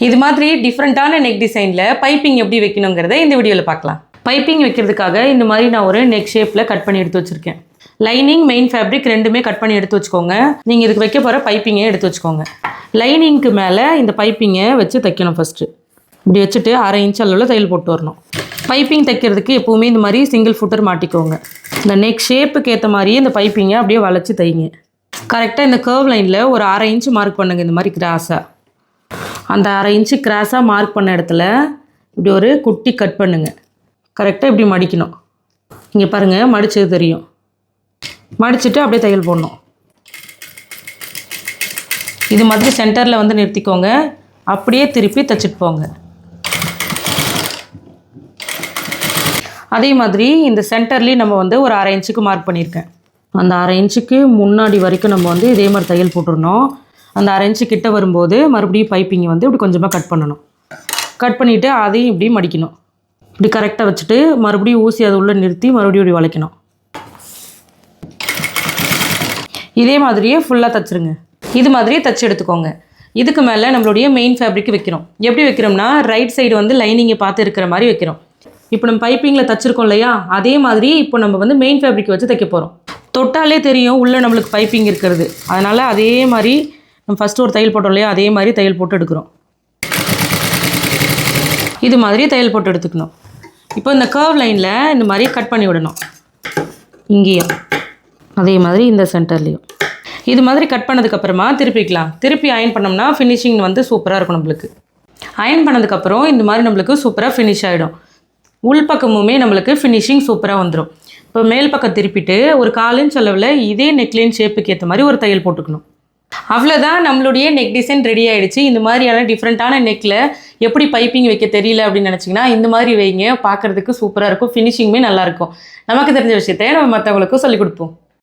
இது மாதிரி டிஃப்ரெண்ட்டான நெக் டிசைனில் பைப்பிங் எப்படி வைக்கணுங்கிறத இந்த வீடியோவில் பார்க்கலாம். பைப்பிங் வைக்கிறதுக்காக இந்த மாதிரி நான் ஒரு நெக் ஷேப்பில் கட் பண்ணி எடுத்து வச்சுருக்கேன். லைனிங் மெயின் ஃபேப்ரிக் ரெண்டுமே கட் பண்ணி எடுத்து வச்சுக்கோங்க. நீங்கள் இதுக்கு வைக்க போகிற பைப்பிங்கை எடுத்து வச்சுக்கோங்க. லைனிங்க்கு மேலே இந்த பைப்பிங்கை வச்சு தைக்கணும். ஃபஸ்ட்டு இப்படி வச்சுட்டு 1/2 இன்ச் அளவில் தையல் போட்டு வரணும். பைப்பிங் தைக்கிறதுக்கு எப்போவுமே இந்த மாதிரி சிங்கிள் ஃபுட்டர் மாட்டிக்கோங்க. இந்த நெக் ஷேப்புக்கு ஏற்ற மாதிரியே இந்த பைப்பிங்கை அப்படியே வளைச்சி தைங்க. கரெக்டாக இந்த கர்வ் லைனில் ஒரு 1/2 இன்ச் மார்க் பண்ணுங்கள். இந்த மாதிரி கிராஸாக அந்த 1/2 இன்ச்சு கிராஸாக மார்க் பண்ண இடத்துல இப்படி ஒரு குட்டி கட் பண்ணுங்கள். கரெக்டாக இப்படி மடிக்கணும். இங்கே பாருங்கள், மடித்தது தெரியும். மடிச்சுட்டு அப்படியே தையல் போடணும். இது மாதிரி சென்டரில் வந்து நிறுத்திக்கோங்க. அப்படியே திருப்பி தைச்சிட்டு போங்க. அதே மாதிரி இந்த சென்டர்லேயும் நம்ம வந்து ஒரு 1/2 இன்ச்சுக்கு மார்க் பண்ணியிருக்கேன். அந்த 1/2 இன்ச்சுக்கு முன்னாடி வரைக்கும் நம்ம வந்து இதே மாதிரி தையல் போட்டுடணும். அந்த 1/2 இன்ச்சு கிட்ட வரும்போது மறுபடியும் பைப்பிங்கை வந்து இப்படி கொஞ்சமாக கட் பண்ணணும். கட் பண்ணிவிட்டு அதையும் இப்படி மடிக்கணும். இப்படி கரெக்டாக வச்சுட்டு மறுபடியும் ஊசி அதை உள்ளே நிறுத்தி மறுபடியும் இப்படி வளைக்கணும். இதே மாதிரியே ஃபுல்லாக தைச்சிருங்க. இது மாதிரியே தைச்சி எடுத்துக்கோங்க. இதுக்கு மேலே நம்மளுடைய மெயின் ஃபேப்ரிக் வைக்கிறோம். எப்படி வைக்கிறோம்னா, ரைட் சைடு வந்து லைனிங்கை பார்த்து இருக்கிற மாதிரி வைக்கிறோம். இப்போ நம்ம பைப்பிங்கில் தைச்சிருக்கோம் இல்லையா, அதே மாதிரி இப்போ நம்ம வந்து மெயின் ஃபேப்ரிக் வச்சு தைக்க போகிறோம். தொட்டாலே தெரியும் உள்ளே நம்மளுக்கு பைப்பிங் இருக்கிறது. அதனால் அதே மாதிரி நம்ம ஃபஸ்ட்டு ஒரு தையல் போட்டோம் இல்லையா, அதே மாதிரி தையல் போட்டு எடுக்கிறோம். இது மாதிரி தையல் போட்டு எடுத்துக்கணும். இப்போ இந்த கர்வ் லைனில் இந்த மாதிரி கட் பண்ணி விடணும். இங்கேயும் அதே மாதிரி இந்த சென்டர்லேயும் இது மாதிரி கட் பண்ணதுக்கப்புறமா திருப்பிக்கலாம். திருப்பி அயன் பண்ணோம்னா ஃபினிஷிங் வந்து சூப்பராக இருக்கும். நம்மளுக்கு அயன் பண்ணதுக்கப்புறம் இந்த மாதிரி நம்மளுக்கு சூப்பராக ஃபினிஷ் ஆகிடும். உள்பக்கமுமே நம்மளுக்கு ஃபினிஷிங் சூப்பராக வந்துடும். இப்போ மேல் பக்கம் திருப்பிட்டு ஒரு 1/4 இன்ச் அளவில் இதே நெக்லைன் ஷேப்புக்கு ஏற்ற மாதிரி ஒரு தையல் போட்டுக்கணும். அவ்வளோதான், நம்மளுடைய நெக் டிசைன் ரெடி ஆகிடுச்சு. இந்த மாதிரியான டிஃப்ரெண்ட்டான நெக்கில் எப்படி பைப்பிங் வைக்க தெரியல அப்படின்னு நினச்சிங்கன்னா இந்த மாதிரி வைங்க. பார்க்குறதுக்கு சூப்பராக இருக்கும். ஃபினிஷிங்குமே நல்லாயிருக்கும். நமக்கு தெரிஞ்ச விஷயத்தை நம்ம மற்றவங்களுக்கும் சொல்லிக் கொடுப்போம்.